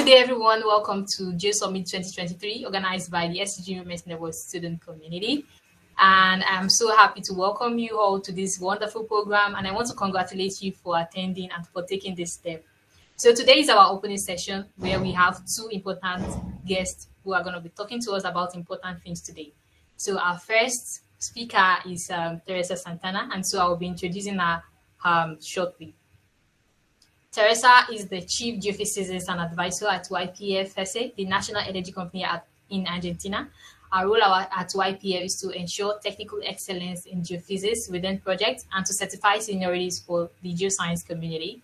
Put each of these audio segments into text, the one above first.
Good day, everyone. Welcome to Geo Summit 2023, organized by the SEG Women's Network student community. And I'm so happy to welcome you all to this wonderful program. And I want to congratulate you for attending and for taking this step. So today is our opening session where we have two important guests who are going to be talking to us about important things today. So our first speaker is Teressa Santana, and so I will be introducing her shortly. Teressa is the Chief Geophysicist and Advisor at YPF SA, the national energy company in Argentina. Our role at YPF is to ensure technical excellence in geophysics within projects and to certify seniorities for the geoscience community.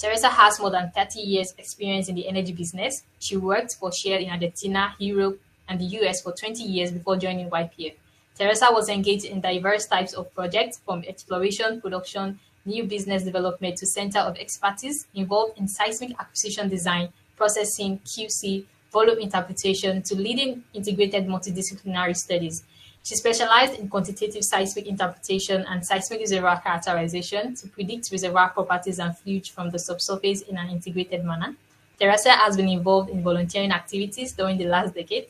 Teressa has more than 30 years experience in the energy business. She worked for Shell in Argentina, Europe, and the US for 20 years before joining YPF. Teressa was engaged in diverse types of projects from exploration, production, new business development to center of expertise involved in seismic acquisition design, processing, QC, volume interpretation to leading integrated multidisciplinary studies. She specialized in quantitative seismic interpretation and seismic reservoir characterization to predict reservoir properties and fluid from the subsurface in an integrated manner. Teressa has been involved in volunteering activities during the last decade,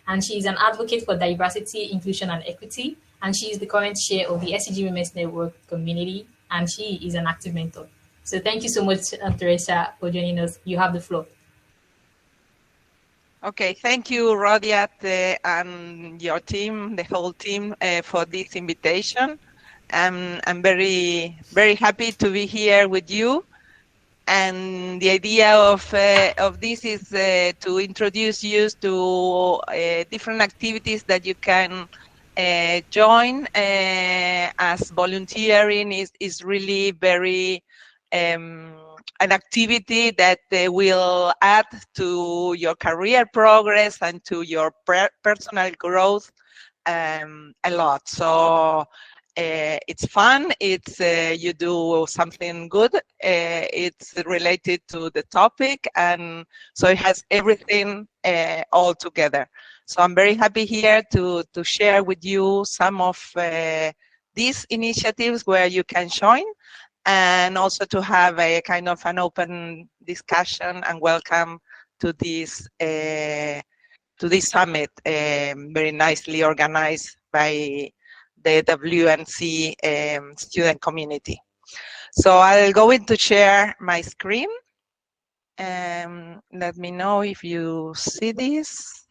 and she is an advocate for diversity, inclusion, and equity, and she is the current chair of the SEG Women's Network community, and she is an active mentor. So thank you so much, Teressa, for joining us. You have the floor. Okay, thank you, Rodiat, and your team, the whole team, for this invitation. I'm very happy to be here with you. And the idea of this is to introduce you to different activities that you can join as volunteering is really very an activity that will add to your career progress and to your personal growth a lot. So it's fun. It's you do something good. It's related to the topic, and so it has everything all together. So I'm very happy here to share with you some of these initiatives where you can join, and also to have a kind of an open discussion and welcome to this summit, very nicely organized by the WNC student community. So I'll go in to share my screen. Let me know if you see this.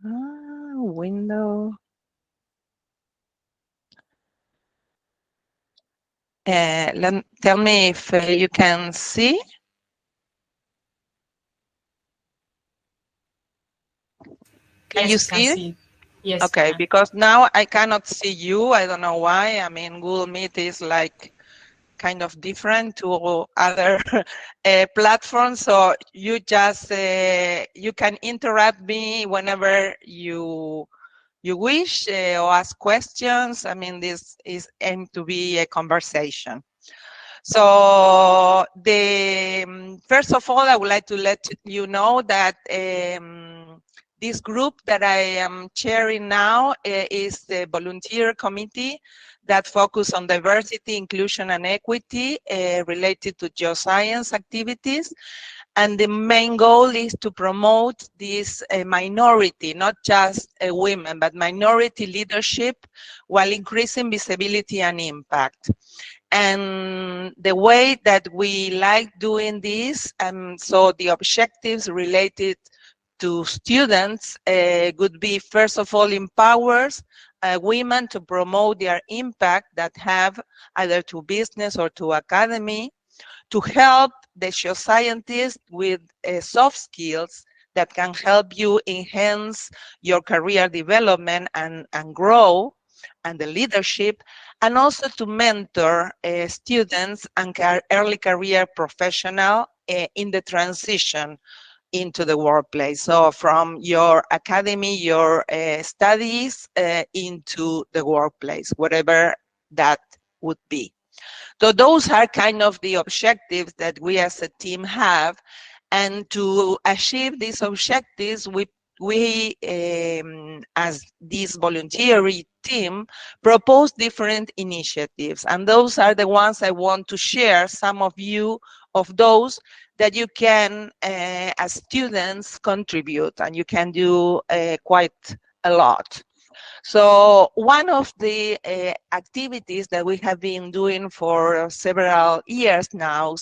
Window. Tell me if you can see. Can you see it? Yes. Okay, because now I cannot see you. I don't know why. I mean, Google Meet is like kind of different to other platforms. So you just you can interrupt me whenever you wish or ask questions. I mean, this is aimed to be a conversation. So first of all, I would like to let you know that this group that I am chairing now is the volunteer committee that focus on diversity, inclusion, and equity related to geoscience activities. And the main goal is to promote this minority, not just women, but minority leadership while increasing visibility and impact. And the way that we like doing this, so the objectives related to students would be, first of all, empowers women to promote their impact that have either to business or to academy, to help the geoscientists with soft skills that can help you enhance your career development and grow, and the leadership, and also to mentor students and early career professional in the transition into the workplace. So from your academy, your studies into the workplace, whatever that would be. So those are kind of the objectives that we as a team have. And to achieve these objectives, we we, as this voluntary team, propose different initiatives. And those are the ones I want to share, some of you of those that you can, as students, contribute, and you can do quite a lot. So one of the activities that we have been doing for several years now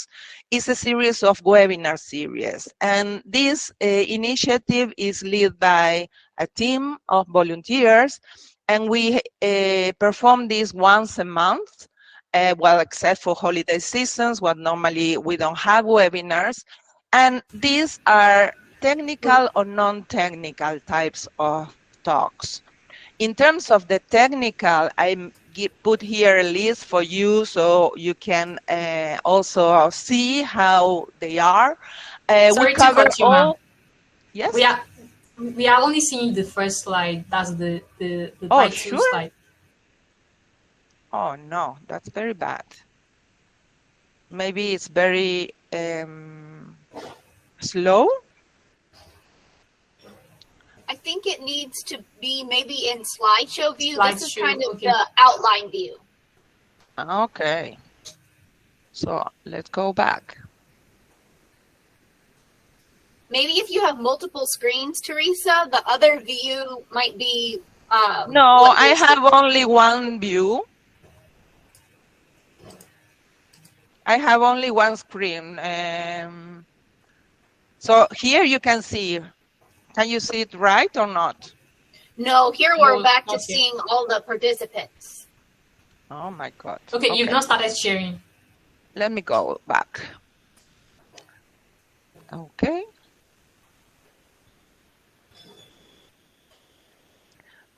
is a series of webinar series. And this initiative is led by a team of volunteers, and we perform this once a month. Well, except for holiday seasons, what normally we don't have webinars. And these are technical or non-technical types of talks. In terms of the technical, I put here a list for you so you can also see how they are. Sorry We to cover cut you, ma'am. all. Yes? We are only seeing the first slide. That's the Oh, title sure? slide. Oh, no, that's very bad. Maybe it's very slow. I think it needs to be maybe in slideshow view. This is Slideshow, kind of okay. the outline view. Okay. So let's go back. Maybe if you have multiple screens, Teresa, the other view might be. No, I have only one view. I have only one screen. So here you can see. Can you see it right or not? No, here we're back to okay. seeing all the participants. Oh my God. Okay, you've not started sharing. Let me go back. Okay.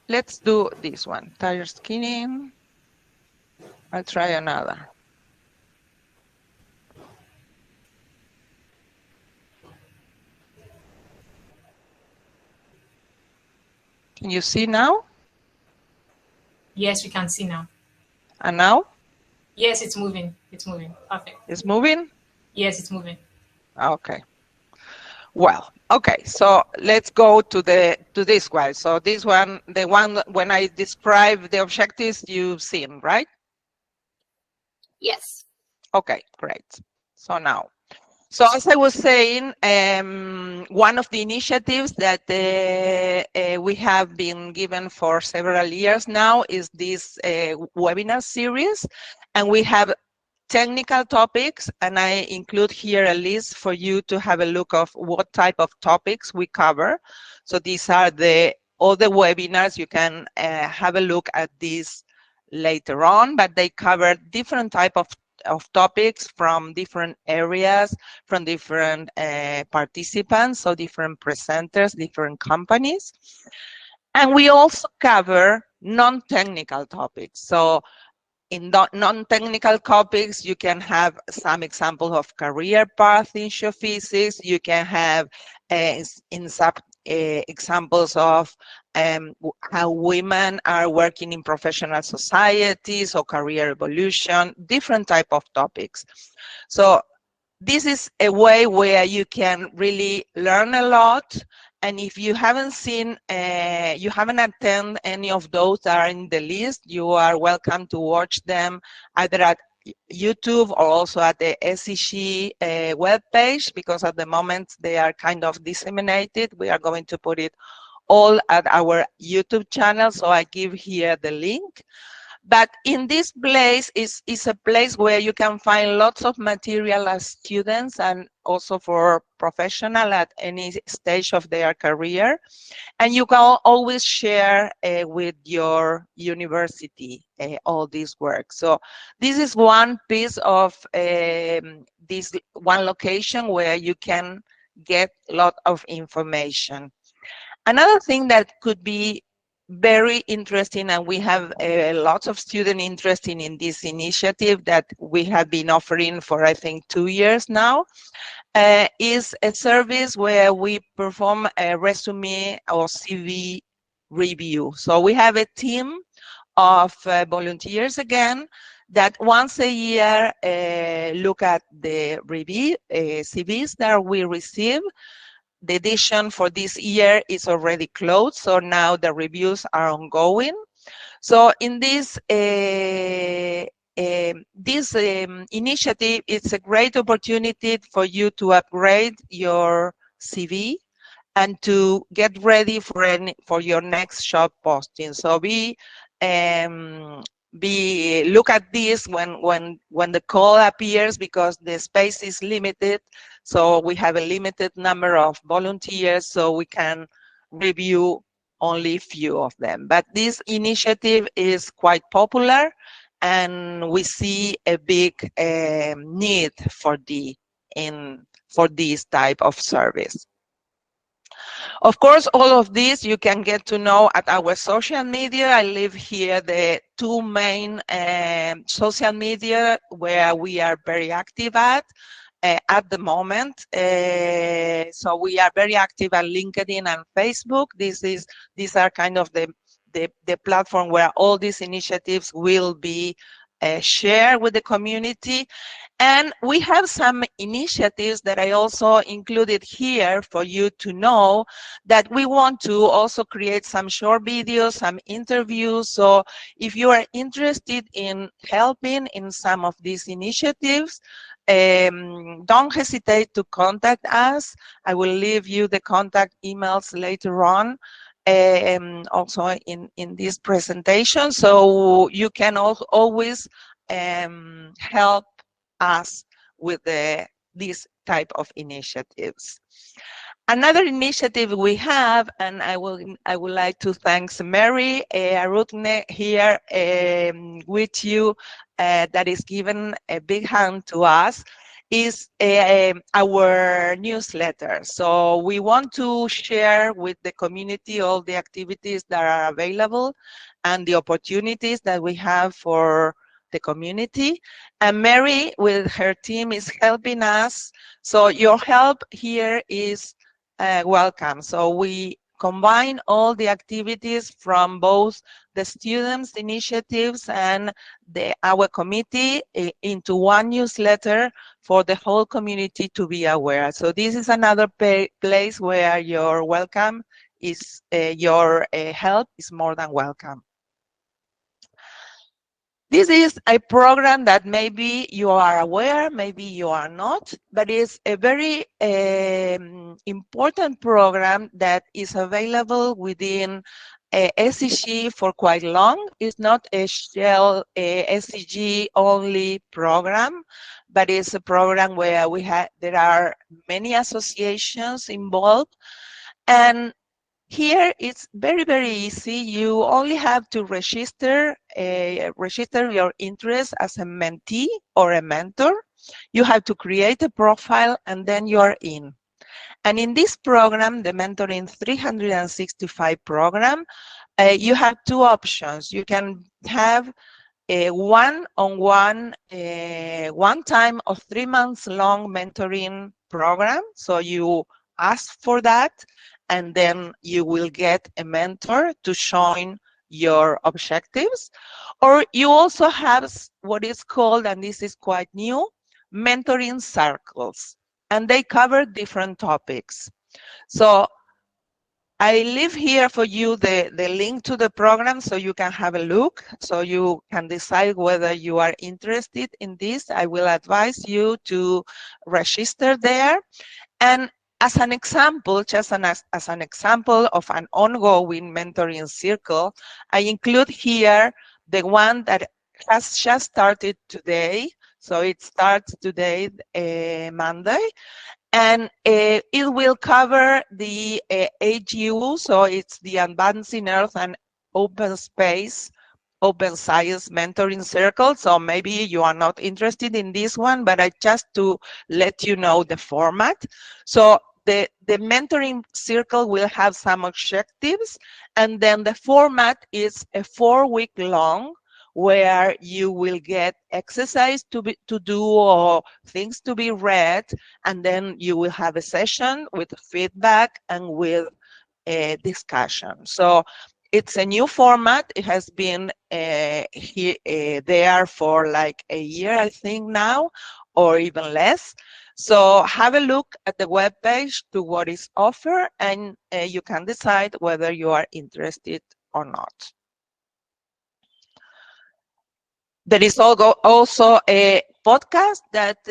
Let's do this one. Tire skinning. I'll try another. Can you see now? Yes, we can see now. And now? Yes, it's moving. It's moving. Perfect. It's moving? Yes, it's moving. Okay. Well, okay, so let's go to this one. So this one, the one when I describe the objectives you've seen, right? Yes. Okay, great. So now, so as I was saying, one of the initiatives that we have been given for several years now is this webinar series, and we have technical topics, and I include here a list for you to have a look of what type of topics we cover. So these are all the webinars. You can have a look at these later on, but they cover different type of topics from different areas, from different participants, so different presenters, different companies. And we also cover non-technical topics. So in non-technical topics, you can have some examples of career path in geophysics. You can have examples of how women are working in professional societies or career evolution, different type of topics. So this is a way where you can really learn a lot. And if you haven't seen, you haven't attended any of those that are in the list, you are welcome to watch them either at YouTube or also at the SEG webpage, because at the moment they are kind of disseminated. We are going to put it all at our YouTube channel, so I give here the link. But in this place is a place where you can find lots of material as students and also for professional at any stage of their career. And you can always share with your university all this work. So this is one piece of this one location where you can get a lot of information. Another thing that could be very interesting, and we have lots of student interest in this initiative that we have been offering for, I think, 2 years now, is a service where we perform a resume or CV review. So we have a team of volunteers again that once a year look at the review CVs that we receive, the edition for this year is already closed, so now the reviews are ongoing. So in this initiative, it's a great opportunity for you to upgrade your CV and to get ready for your next job posting. So look at this when the call appears, because the space is limited. So we have a limited number of volunteers, so we can review only few of them. But this initiative is quite popular, and we see a big need for this type of service. Of course, all of this you can get to know at our social media. I leave here the two main social media where we are very active at the moment. So we are very active at LinkedIn and Facebook. These are kind of the platform where all these initiatives will be shared with the community. And we have some initiatives that I also included here for you to know, that we want to also create some short videos, some interviews. So if you are interested in helping in some of these initiatives, don't hesitate to contact us. I will leave you the contact emails later on, also in this presentation. So you can always help us with this type of initiatives. Another initiative we have, and I would like to thank Mary Arutne here with you, that is given a big hand to us, is our newsletter. So we want to share with the community all the activities that are available and the opportunities that we have for the community. And Mary with her team is helping us. So your help here is welcome. So we combine all the activities from both the students' initiatives and our committee into one newsletter for the whole community to be aware. So this is another place where your welcome is, your help is more than welcome. This is a program that maybe you are aware, maybe you are not, but it's a very important program that is available within SEG for quite long. It's not a Shell SEG only program, but it's a program where there are many associations involved. And here it's very, very easy. You only have to register your interest as a mentee or a mentor. You have to create a profile, and then you're in. And in this program, the Mentoring 365 program, you have two options. You can have a one-on-one, one time of 3 months long mentoring program. So you ask for that, and then you will get a mentor to join your objectives. Or you also have what is called, and this is quite new, mentoring circles, and they cover different topics. So I leave here for you the link to the program so you can have a look, so you can decide whether you are interested in this. I will advise you to register there. And as an example, just as an example of an ongoing mentoring circle, I include here the one that has just started today. So it starts today, Monday. And it will cover the AGU, so it's the Advancing Earth and Open Space, Open Science Mentoring Circle. So maybe you are not interested in this one, but I just to let you know the format. So the mentoring circle will have some objectives, and then the format is a 4-week long, where you will get exercise to do or things to be read, and then you will have a session with feedback and with a discussion. So it's a new format. It has been there for like a year, I think now, or even less. So have a look at the webpage to what is offered, and you can decide whether you are interested or not. There is also a podcast that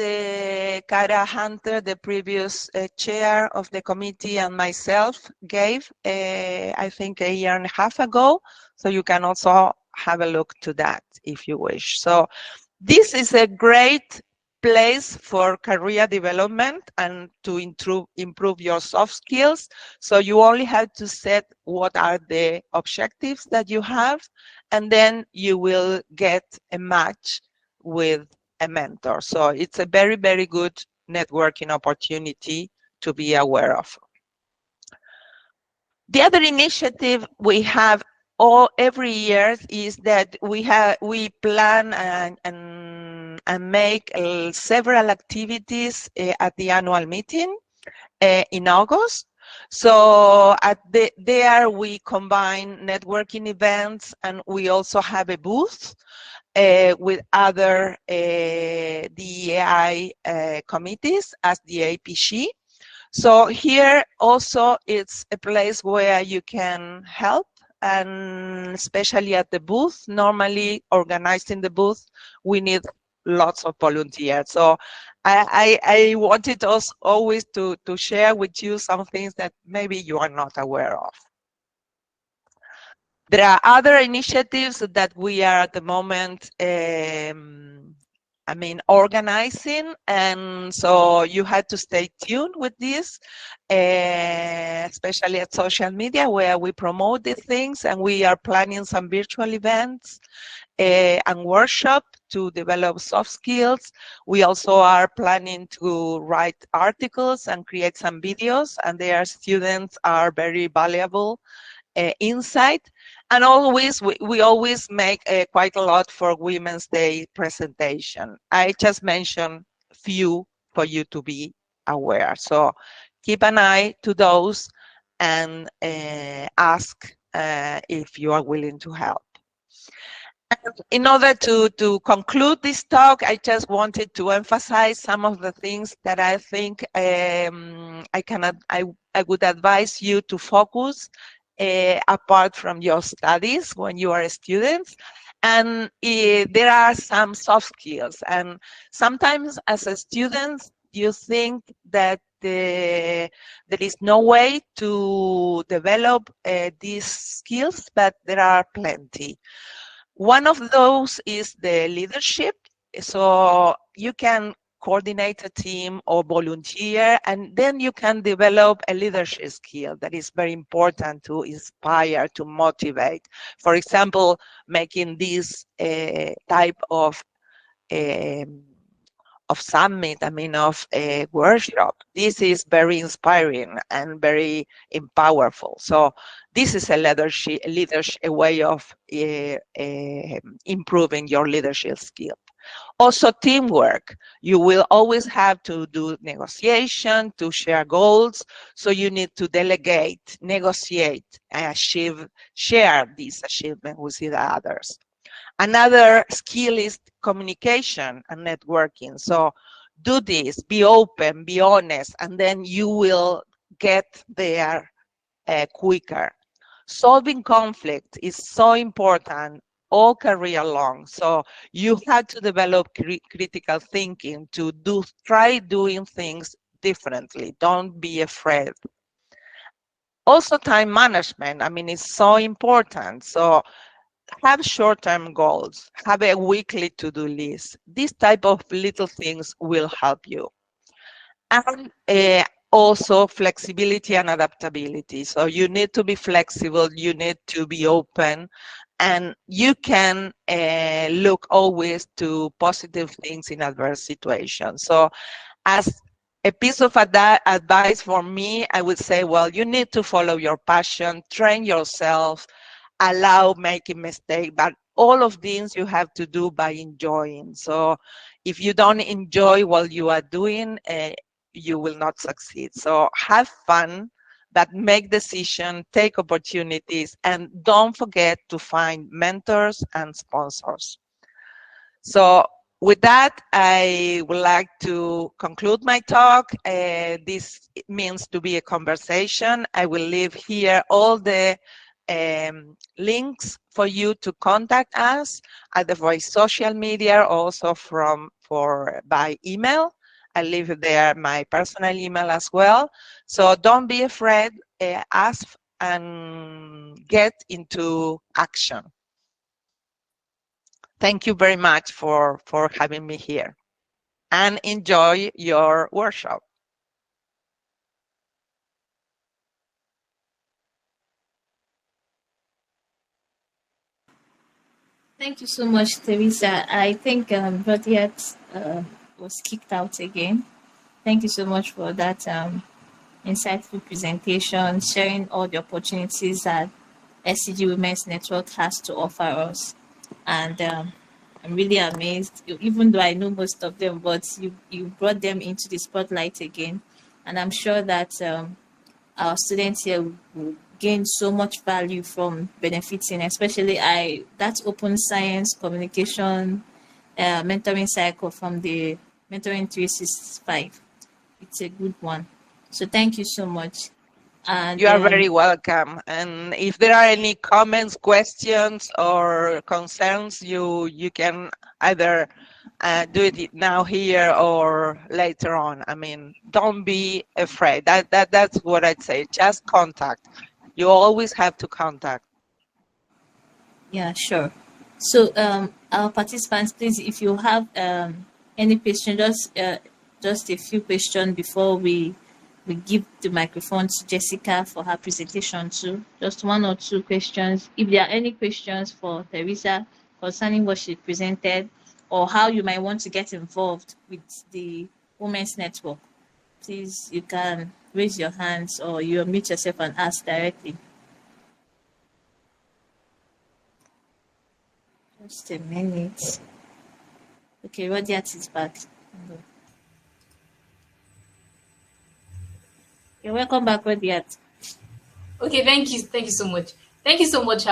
Cara Hunter, the previous chair of the committee, and myself gave, I think, a year and a half ago. So you can also have a look to that if you wish. So this is a great place for career development and to improve your soft skills. So you only have to set what are the objectives that you have, and then you will get a match with a mentor. So it's a very, very good networking opportunity to be aware of. The other initiative we have every year is that we plan and make several activities at the annual meeting in August. So there we combine networking events, and we also have a booth with other DEI committees as the APG. So here also it's a place where you can help, and especially at the booth, normally organizing the booth, we need lots of volunteers. So I wanted us always to share with you some things that maybe you are not aware of. There are other initiatives that we are at the moment organizing, and so you have to stay tuned with this, especially at social media where we promote these things, and we are planning some virtual events and workshop to develop soft skills. We also are planning to write articles and create some videos, and their students are very valuable insight. And always, we always make quite a lot for Women's Day presentation. I just mentioned a few for you to be aware. So keep an eye to those and ask if you are willing to help. And in order to conclude this talk, I just wanted to emphasize some of the things that I think I would advise you to focus apart from your studies when you are a student. And there are some soft skills. And sometimes as a student, you think that there is no way to develop these skills, but there are plenty. One of those is the leadership. So you can coordinate a team or volunteer, and then you can develop a leadership skill that is very important to inspire, to motivate. For example, making this type of summit, of a workshop. This is very inspiring and very powerful. So this is a leadership a way of improving your leadership skill. Also teamwork. You will always have to do negotiation, to share goals. So you need to delegate, negotiate, and share this achievement with the others. Another skill is communication and networking. So do this, be open, be honest, and then you will get there quicker. Solving conflict is so important all career long. So you have to develop critical thinking to try doing things differently. Don't be afraid. Also time management, it's so important. So have short-term goals, have a weekly to-do list. These type of little things will help you. And also flexibility and adaptability. So you need to be flexible, you need to be open, and you can look always to positive things in adverse situations. So as a piece of advice for me, I would say, well, you need to follow your passion, train yourself, allow making mistakes, but all of these you have to do by enjoying. So if you don't enjoy what you are doing, you will not succeed. So have fun, but make decisions, take opportunities, and don't forget to find mentors and sponsors. So with that, I would like to conclude my talk. This means to be a conversation. I will leave here all the links for you to contact us, either by social media, also by email. I leave there my personal email as well. So don't be afraid, ask and get into action. Thank you very much for having me here, and enjoy your workshop. Thank you so much, Teresa. I think Rodiat was kicked out again. Thank you so much for that insightful presentation, sharing all the opportunities that SEG Women's Network has to offer us. And I'm really amazed, even though I know most of them, but you brought them into the spotlight again. And I'm sure that our students here will gain so much value from benefiting, especially that open science communication mentoring cycle from the Mentoring 365. It's a good one. So thank you so much. And you are very welcome. And if there are any comments, questions, or concerns, you can either do it now here or later on. I mean, don't be afraid. That's what I'd say. Just contact. You always have to contact. Yeah, sure. So our participants, please, if you have any question, just a few questions before we give the microphone to Jessica for her presentation too. Just one or two questions. If there are any questions for Teresa concerning what she presented, or how you might want to get involved with the Women's Network, please, you can raise your hands or you unmute yourself and ask directly. Just a minute. Okay, Rodiat is back. You're welcome back, Rodiat. Okay, thank you so much. Thank you so much,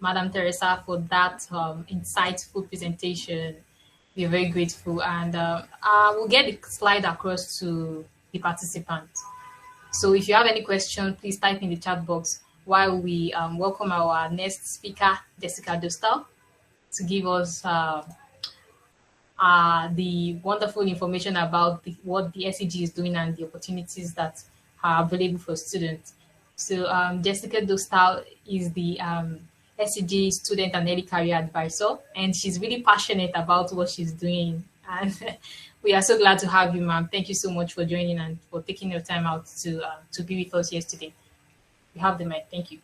Madam Teresa, for that insightful presentation. We're very grateful, and I will get the slide across to the participants. So if you have any question, please type in the chat box while we welcome our next speaker, Jessica Dostal, to give us the wonderful information about what the SEG is doing and the opportunities that are available for students. So Jessica Dostal is the SEG student and early career advisor, and she's really passionate about what she's doing. And we are so glad to have you, ma'am. Thank you so much for joining and for taking your time out to be with us yesterday. You have the mic. Thank you.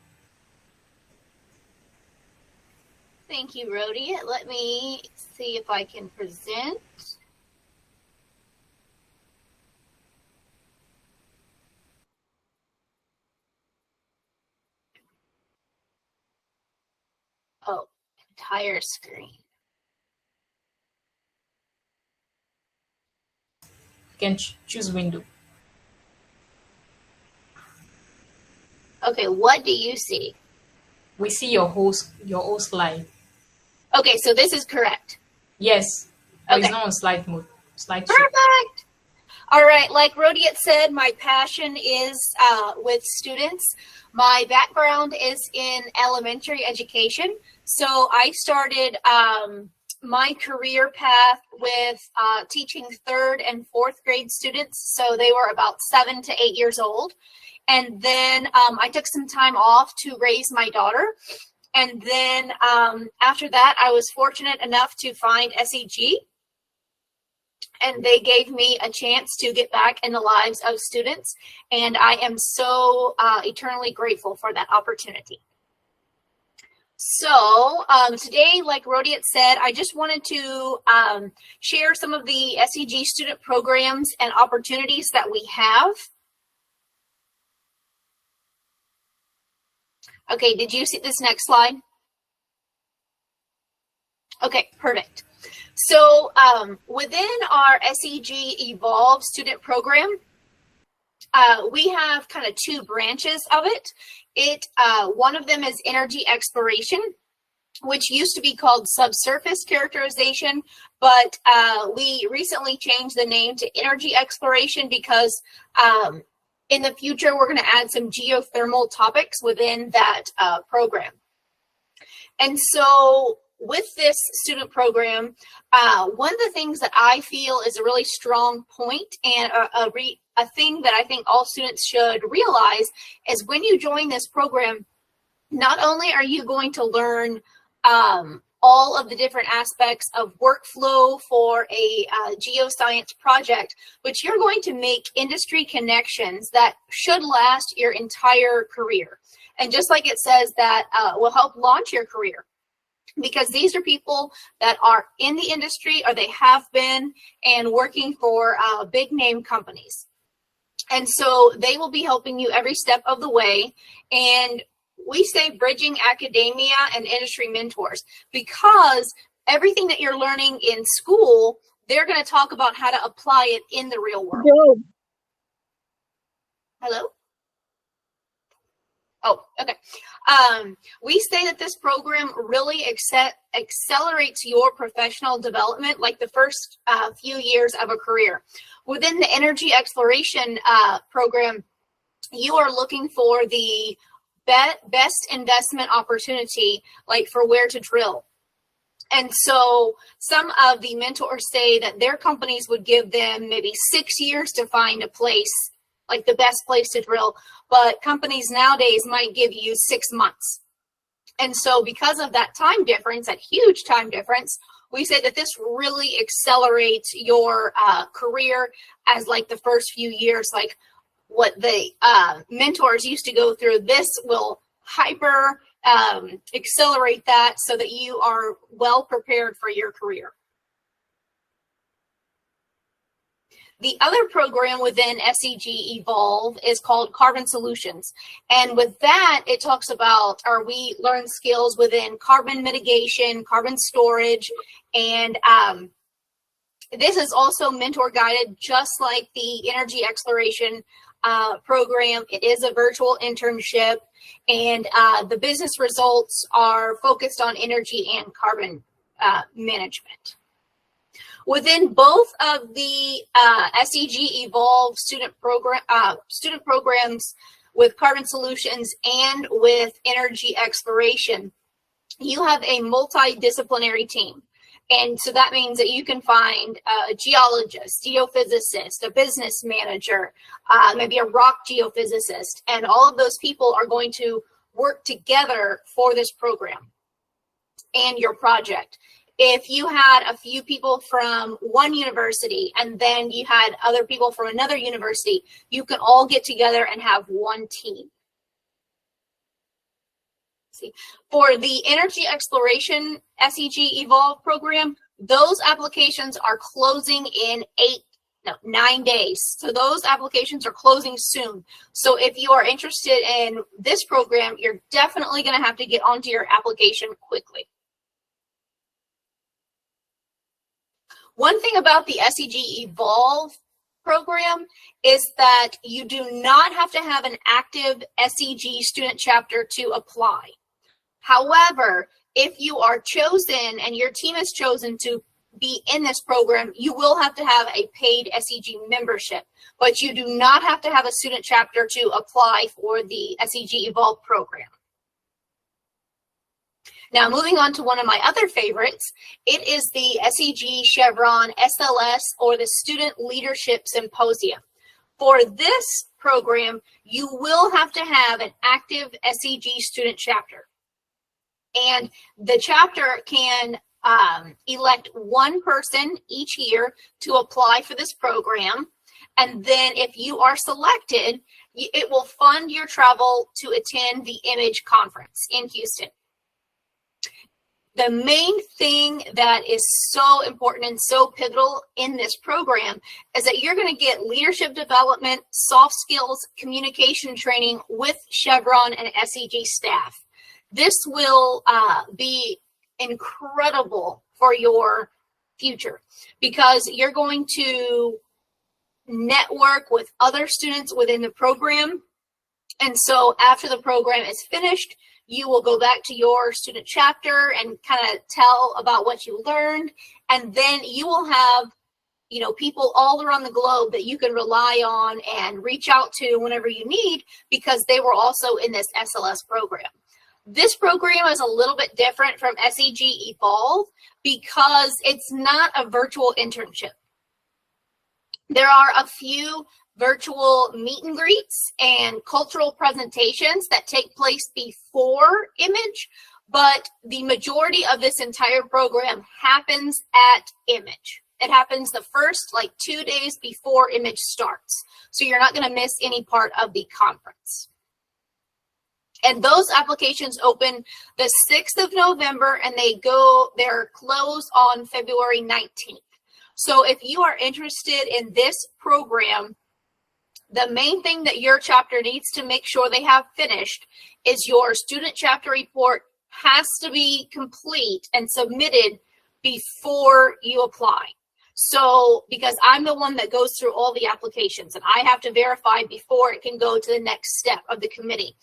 Thank you, Rhodey. Let me see if I can present. Oh, entire screen. You can choose window. Okay, what do you see? We see your whole slide. Okay, so this is correct. Yes, but Okay. it's not on slide mode. Slide show. Perfect. All right, like Rodiat said, my passion is with students. My background is in elementary education. So I started my career path with teaching 3rd and 4th grade students. So they were about 7 to 8 years old. And then I took some time off to raise my daughter. And then after that, I was fortunate enough to find SEG. And they gave me a chance to get back in the lives of students. And I am so eternally grateful for that opportunity. So today, like Rodiat said, I just wanted to share some of the SEG student programs and opportunities that we have. Okay, did you see this next slide? Okay, perfect. So within our SEG Evolve student program, we have kind of 2 branches of it. One of them is energy exploration, which used to be called subsurface characterization, but we recently changed the name to energy exploration because in the future we're going to add some geothermal topics within that program. And so with this student program, one of the things that I feel is a really strong point and a thing that I think all students should realize is when you join this program, not only are you going to learn all of the different aspects of workflow for a geoscience project, but you're going to make industry connections that should last your entire career. And just like it says, that will help launch your career, because these are people that are in the industry or they have been and working for big name companies. And so they will be helping you every step of the way. And we say bridging academia and industry mentors, because everything that you're learning in school, they're going to talk about how to apply it in the real world. Hello? Oh, okay. We say that this program really accelerates your professional development, like the first few years of a career. Within the energy exploration program, you are looking for the best investment opportunity, like for where to drill. And so some of the mentors say that their companies would give them maybe 6 years to find a place, like the best place to drill, but companies nowadays might give you 6 months. And so because of that time difference, that huge time difference, we say that this really accelerates your career as like the first few years, like what the mentors used to go through. This will hyper accelerate that so that you are well prepared for your career. The other program within SEG Evolve is called Carbon Solutions. And with that, it talks about, or we learn skills within carbon mitigation, carbon storage, and this is also mentor guided, just like the energy exploration program. It is a virtual internship, and the business results are focused on energy and carbon management. Within both of the SEG Evolve student programs with Carbon Solutions and with Energy Exploration, you have a multidisciplinary team. And so that means that you can find a geologist, geophysicist, a business manager, maybe a rock geophysicist, and all of those people are going to work together for this program and your project. If you had a few people from one university and then you had other people from another university, you can all get together and have one team. See, for the Energy Exploration SEG Evolve program, those applications are closing in 9 days. So those applications are closing soon. So if you are interested in this program, you're definitely going to have to get onto your application quickly. One thing about the SEG Evolve program is that you do not have to have an active SEG student chapter to apply. However, if you are chosen and your team is chosen to be in this program, you will have to have a paid SEG membership, but you do not have to have a student chapter to apply for the SEG Evolve program. Now, moving on to one of my other favorites, it is the SEG Chevron SLS, or the Student Leadership Symposium. For this program, you will have to have an active SEG student chapter. And the chapter can elect one person each year to apply for this program. And then if you are selected, it will fund your travel to attend the Image Conference in Houston. The main thing that is so important and so pivotal in this program is that you're going to get leadership development, soft skills, communication training with Chevron and SEG staff. This will be incredible for your future because you're going to network with other students within the program. And so after the program is finished, you will go back to your student chapter and kind of tell about what you learned. And then you will have, you know, people all around the globe that you can rely on and reach out to whenever you need, because they were also in this SLS program. This program is a little bit different from SEG Evolve because it's not a virtual internship. There are a few virtual meet and greets and cultural presentations that take place before Image, but the majority of this entire program happens at Image. It happens the first 2 days before Image starts. So you're not going to miss any part of the conference. And those applications open the 6th of November and they're closed on February 19th. So if you are interested in this program, the main thing that your chapter needs to make sure they have finished is your student chapter report has to be complete and submitted before you apply. So, because I'm the one that goes through all the applications and I have to verify before it can go to the next step of the committee.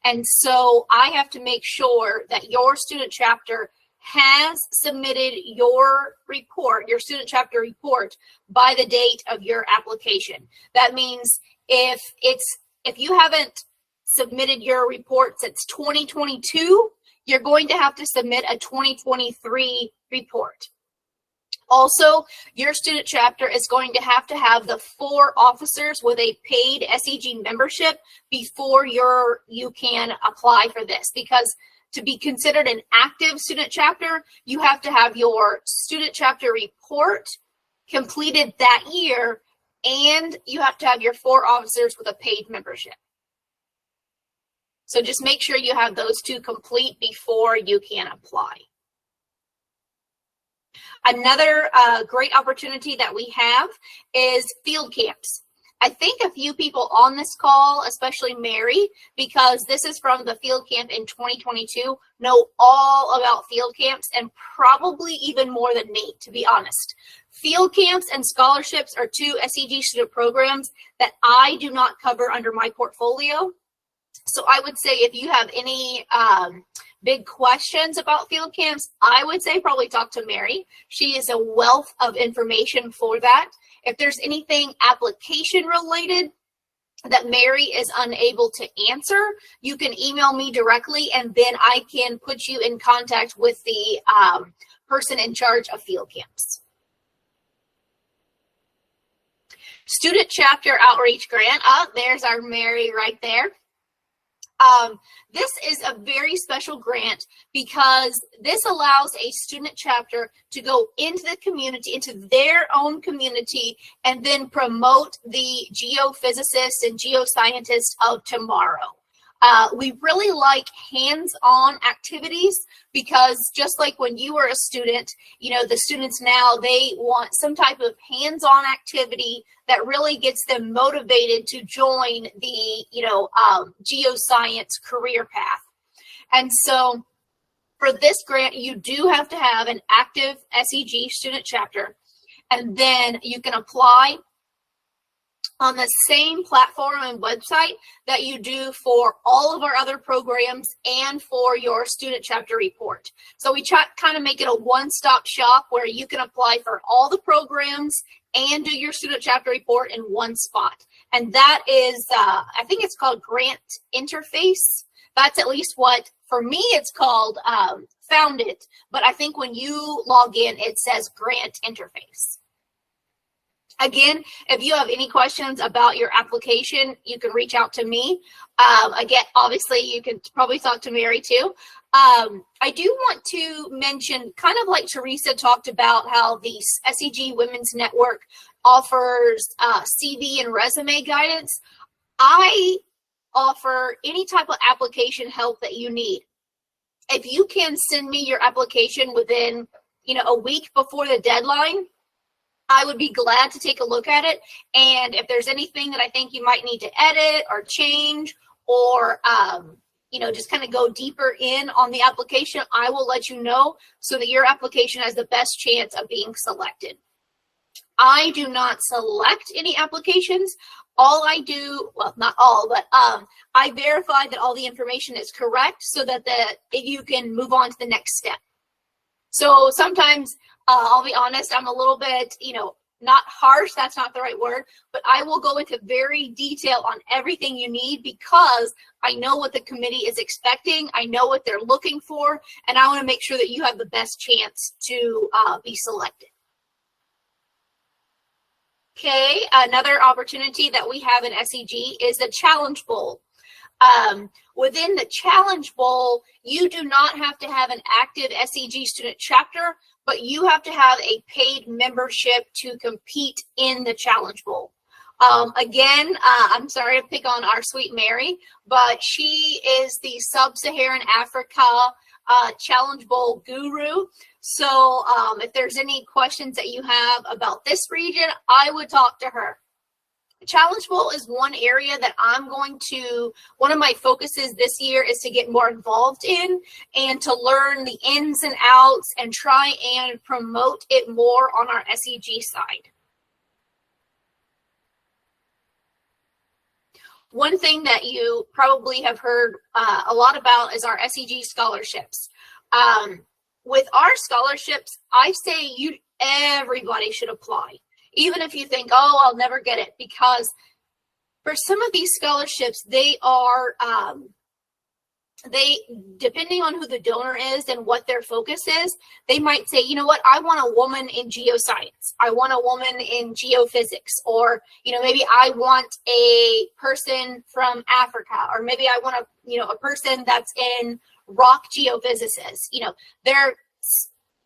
And so I have to make sure that your student chapter has submitted your report, your student chapter report, by the date of your application. That means if you haven't submitted your report since 2022, you're going to have to submit a 2023 report. Also, your student chapter is going to have the 4 officers with a paid SEG membership before you can apply for this, because to be considered an active student chapter, you have to have your student chapter report completed that year, and you have to have your 4 officers with a paid membership. So just make sure you have those 2 complete before you can apply. Another great opportunity that we have is field camps. I think a few people on this call, especially Mary, because this is from the field camp in 2022, know all about field camps, and probably even more than me, to be honest. Field camps and scholarships are 2 SEG student programs that I do not cover under my portfolio. So I would say if you have any big questions about field camps, I would say probably talk to Mary. She is a wealth of information for that. If there's anything application related that Mary is unable to answer, you can email me directly, and then I can put you in contact with the person in charge of field camps. Student chapter outreach grant. Oh, there's our Mary right there. This is a very special grant because this allows a student chapter to go into the community, into their own community, and then promote the geophysicists and geoscientists of tomorrow. We really like hands-on activities because just like when you were a student, you know, the students now, they want some type of hands-on activity that really gets them motivated to join the, geoscience career path. And so for this grant, you do have to have an active SEG student chapter, and then you can apply on the same platform and website that you do for all of our other programs and for your student chapter report. So we try kind of make it a one-stop shop where you can apply for all the programs and do your student chapter report in one spot. And that is, I think it's called Grant Interface. That's at least what, for me, it's called Found It. But I think when you log in, it says Grant Interface. Again, if you have any questions about your application, you can reach out to me. Again, obviously, you can probably talk to Mary too. I do want to mention, kind of like Teresa talked about, how the SEG Women's Network offers CV and resume guidance. I offer any type of application help that you need. If you can send me your application within, a week before the deadline, I would be glad to take a look at it. And if there's anything that I think you might need to edit or change or, just kind of go deeper in on the application, I will let you know so that your application has the best chance of being selected. I do not select any applications. All I do, well, not all, but I verify that all the information is correct so that you can move on to the next step. So sometimes, I'll be honest, I'm a little bit, not harsh, that's not the right word, but I will go into very detail on everything you need because I know what the committee is expecting, I know what they're looking for, and I want to make sure that you have the best chance to be selected. Okay, another opportunity that we have in SEG is the Challenge Bowl. Within the Challenge Bowl, you do not have to have an active SEG student chapter, but you have to have a paid membership to compete in the Challenge Bowl. Again, I'm sorry to pick on our sweet Mary, but she is the Sub-Saharan Africa Challenge Bowl guru. So if there's any questions that you have about this region, I would talk to her. Challenge Bowl is one area that one of my focuses this year is to get more involved in and to learn the ins and outs and try and promote it more on our SEG side. One thing that you probably have heard a lot about is our SEG scholarships. With our scholarships, I say everybody should apply. Even if you think, oh, I'll never get it, because for some of these scholarships, they are, depending on who the donor is and what their focus is, they might say, you know what, I want a woman in geoscience. I want a woman in geophysics, or, maybe I want a person from Africa, or maybe I want a person that's in rock geophysicists. They're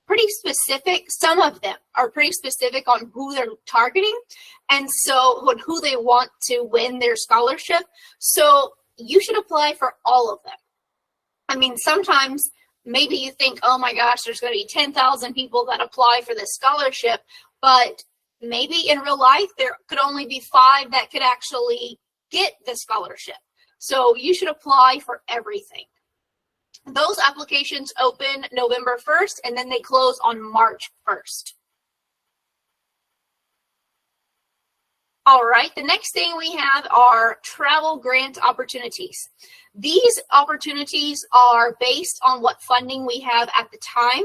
pretty specific. Some of them are pretty specific on who they're targeting and so who they want to win their scholarship. So you should apply for all of them. I mean, sometimes maybe you think, oh my gosh, there's going to be 10,000 people that apply for this scholarship, but maybe in real life there could only be 5 that could actually get the scholarship. So you should apply for everything. Those applications open November 1st, and then they close on March 1st. All right, the next thing we have are travel grant opportunities. These opportunities are based on what funding we have at the time.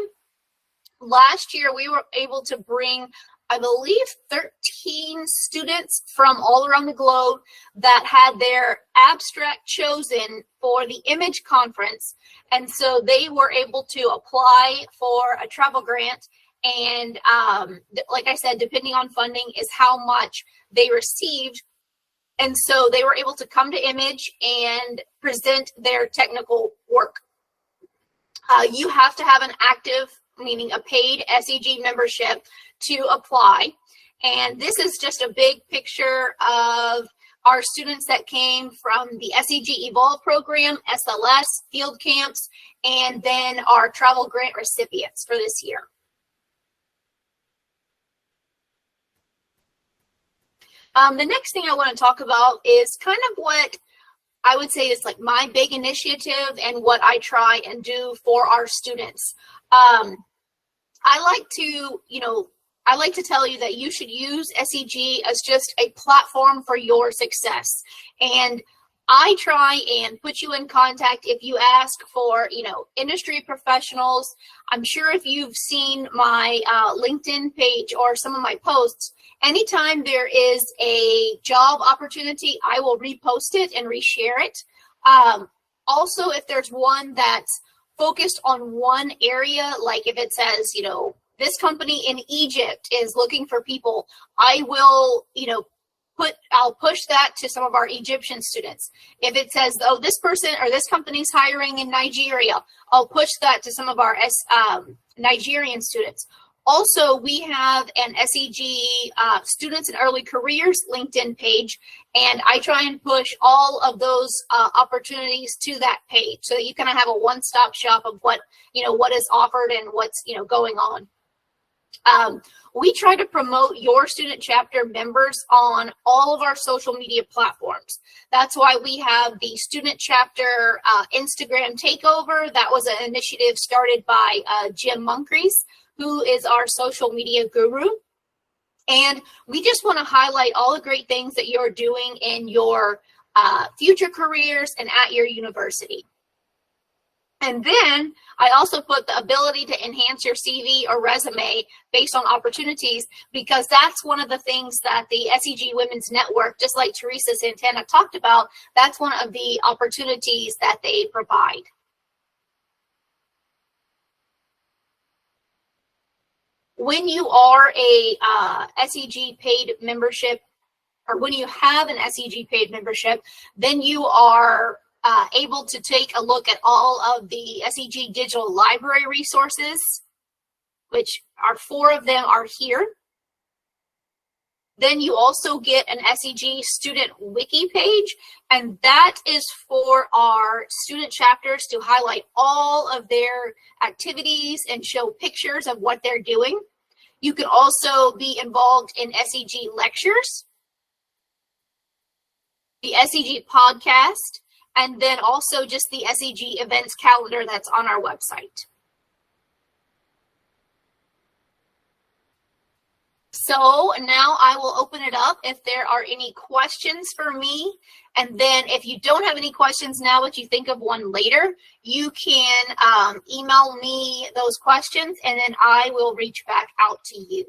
Last year, we were able to bring, I believe, 13 students from all around the globe that had their abstract chosen for the image conference. And so they were able to apply for a travel grant. And like I said, depending on funding is how much they received. And so they were able to come to Image and present their technical work. You have to have an active, meaning a paid SEG membership to apply. And this is just a big picture of our students that came from the SEG Evolve program, SLS, field camps, and then our travel grant recipients for this year. The next thing I want to talk about is kind of what I would say is like my big initiative and what I try and do for our students. I like to tell you that you should use SEG as just a platform for your success. And I try and put you in contact if you ask for, industry professionals. I'm sure if you've seen my LinkedIn page or some of my posts, anytime there is a job opportunity, I will repost it and reshare it. Also, if there's one that's focused on one area, like if it says, this company in Egypt is looking for people, I will, I'll push that to some of our Egyptian students. If it says, oh, this person or this company's hiring in Nigeria, I'll push that to some of our Nigerian students. Also, we have an SEG Students in Early Careers LinkedIn page, and I try and push all of those opportunities to that page so that you kind of have a one-stop shop of what is offered and what's going on. We try to promote your student chapter members on all of our social media platforms. That's why we have the student chapter Instagram takeover. That was an initiative started by Jim Moncrief, who is our social media guru. And we just want to highlight all the great things that you're doing in your future careers and at your university. And then I also put the ability to enhance your CV or resume based on opportunities, because that's one of the things that the SEG Women's Network, just like Teressa Santana talked about, that's one of the opportunities that they provide. When you are a SEG paid membership, or when you have an SEG paid membership, then you are able to take a look at all of the SEG digital library resources, which are 4 of them are here. Then you also get an SEG student wiki page, and that is for our student chapters to highlight all of their activities and show pictures of what they're doing. You can also be involved in SEG lectures, the SEG podcast, and then also just the SEG events calendar that's on our website. So now I will open it up if there are any questions for me. And then if you don't have any questions now, but you think of one later, you can email me those questions, and then I will reach back out to you.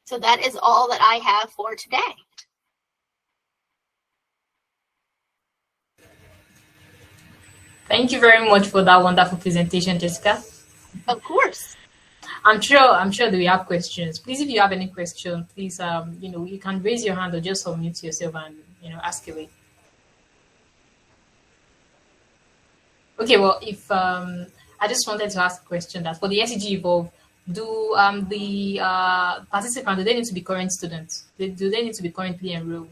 So that is all that I have for today. Thank you very much for that wonderful presentation, Jessica. Of course. I'm sure that we have questions. Please, if you have any question, please, you can raise your hand or just unmute yourself and, ask away. Okay, well, if I just wanted to ask a question that for the SEG Evolve, do the participants, do they need to be current students? Do they need to be currently enrolled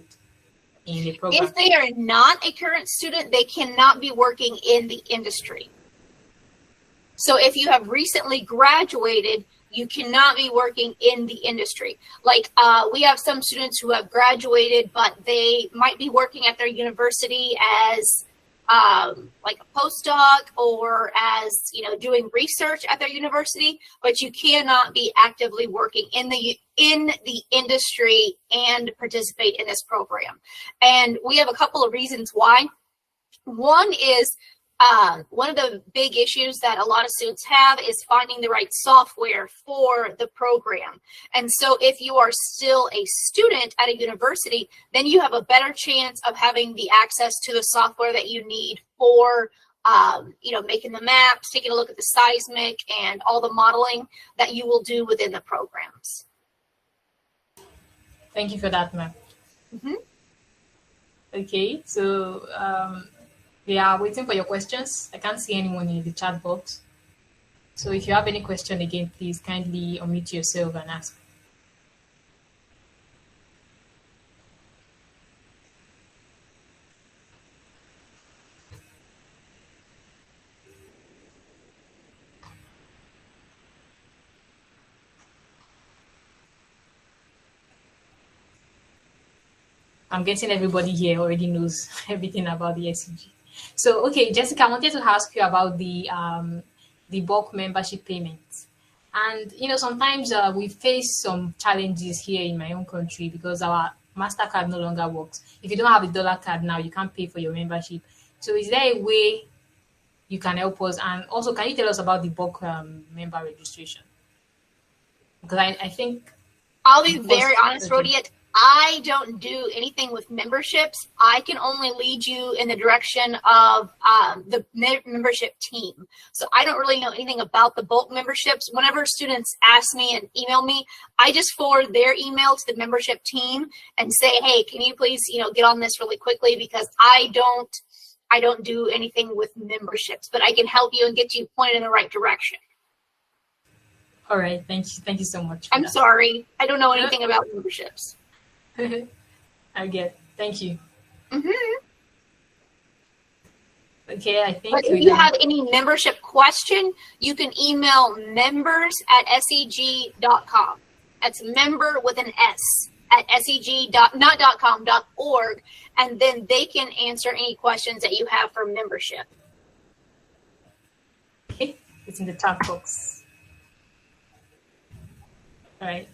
in the program? If they are not a current student, they cannot be working in the industry. So if you have recently graduated, you cannot be working in the industry. Like we have some students who have graduated, but they might be working at their university as like a postdoc or as, doing research at their university, but you cannot be actively working in the industry and participate in this program. And we have a couple of reasons why. One is one of the big issues that a lot of students have is finding the right software for the program. And so if you are still a student at a university, then you have a better chance of having the access to the software that you need for, making the maps, taking a look at the seismic and all the modeling that you will do within the programs. Thank you for that, ma'am. Mm-hmm. Okay, so we are waiting for your questions. I can't see anyone in the chat box. So if you have any question again, please kindly unmute yourself and ask. I'm guessing everybody here already knows everything about the SEG. So, okay, Jessica, I wanted to ask you about the bulk membership payments. And, sometimes we face some challenges here in my own country because our MasterCard no longer works. If you don't have a dollar card now, you can't pay for your membership. So is there a way you can help us? And also, can you tell us about the bulk member registration? Because I think... I'll be very honest, Rodiet. I don't do anything with memberships. I can only lead you in the direction of the membership team. So I don't really know anything about the bulk memberships. Whenever students ask me and email me, I just forward their email to the membership team and say, hey, can you please, get on this really quickly, because I don't do anything with memberships, but I can help you and get you pointed in the right direction. All right. Thank you so much. I'm sorry. I don't know anything about memberships. I get. Thank you. Mm-hmm. Okay, I think. But if you have any membership question, you can email members@seg.com. That's member with an S at seg.com.org, and then they can answer any questions that you have for membership. Okay, it's in the chat box. All right.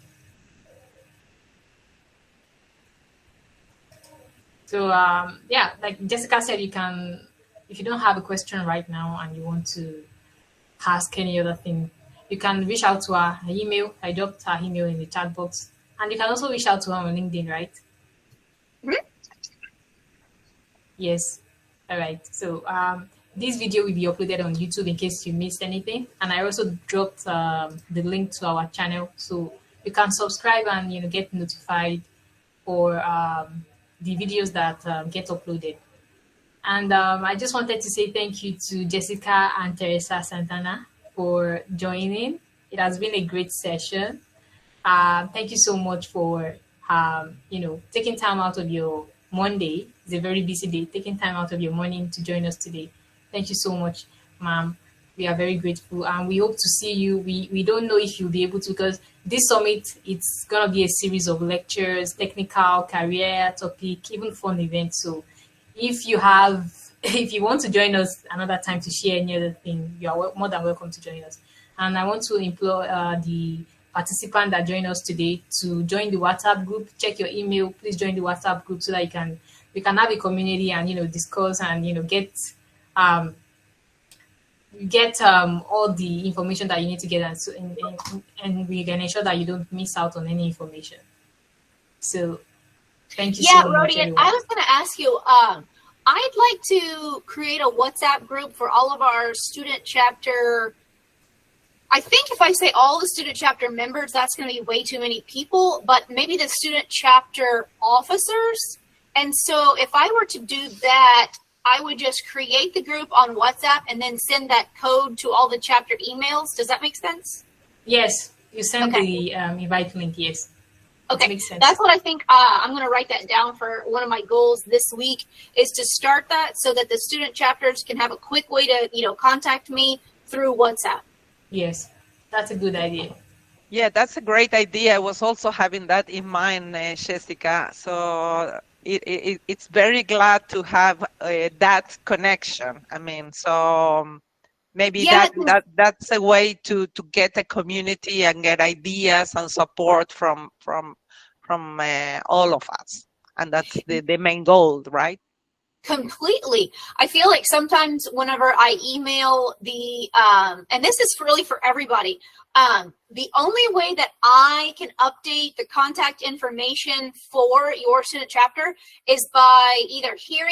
So yeah, like Jessica said, you can, if you don't have a question right now and you want to ask any other thing, you can reach out to her email. I dropped her email in the chat box, and you can also reach out to her on LinkedIn, right? Mhm. Yes. All right. So this video will be uploaded on YouTube in case you missed anything, and I also dropped the link to our channel, so you can subscribe and get notified for the videos that get uploaded. And I just wanted to say thank you to Jessica and Teressa Santana for joining. It has been a great session. Thank you so much for taking time out of your Monday. It's a very busy day. Taking time out of your morning to join us today. Thank you so much, ma'am. We are very grateful, and we hope to see you. We don't know if you'll be able to, because this summit, it's gonna be a series of lectures, technical, career topic, even fun events. So if you have if you want to join us another time to share any other thing, you are more than welcome to join us. And I want to implore the participant that joined us today to join the WhatsApp group. Check your email. Please join the WhatsApp group so that we can have a community and discuss and get all the information that you need to get, and so and we can ensure that you don't miss out on any information. So thank you so much, Rodian, everyone. I was going to ask you, I'd like to create a WhatsApp group for all of our student chapter. I think if I say all the student chapter members, that's going to be way too many people, but maybe the student chapter officers. And so if I were to do that, I would just create the group on WhatsApp and then send that code to all the chapter emails. Does that make sense? Yes, you send the invite link, yes. Okay, makes sense. That's what I think. I'm going to write that down for one of my goals this week, is to start that so that the student chapters can have a quick way to, contact me through WhatsApp. Yes, that's a good idea. Yeah, that's a great idea. I was also having that in mind, Jessica. So it's very glad to have that connection. I mean, so maybe that's a way to get a community and get ideas and support from all of us, and that's the main goal, right? Completely. I feel like sometimes whenever I email the and this is really for everybody, the only way that I can update the contact information for your student chapter is by either hearing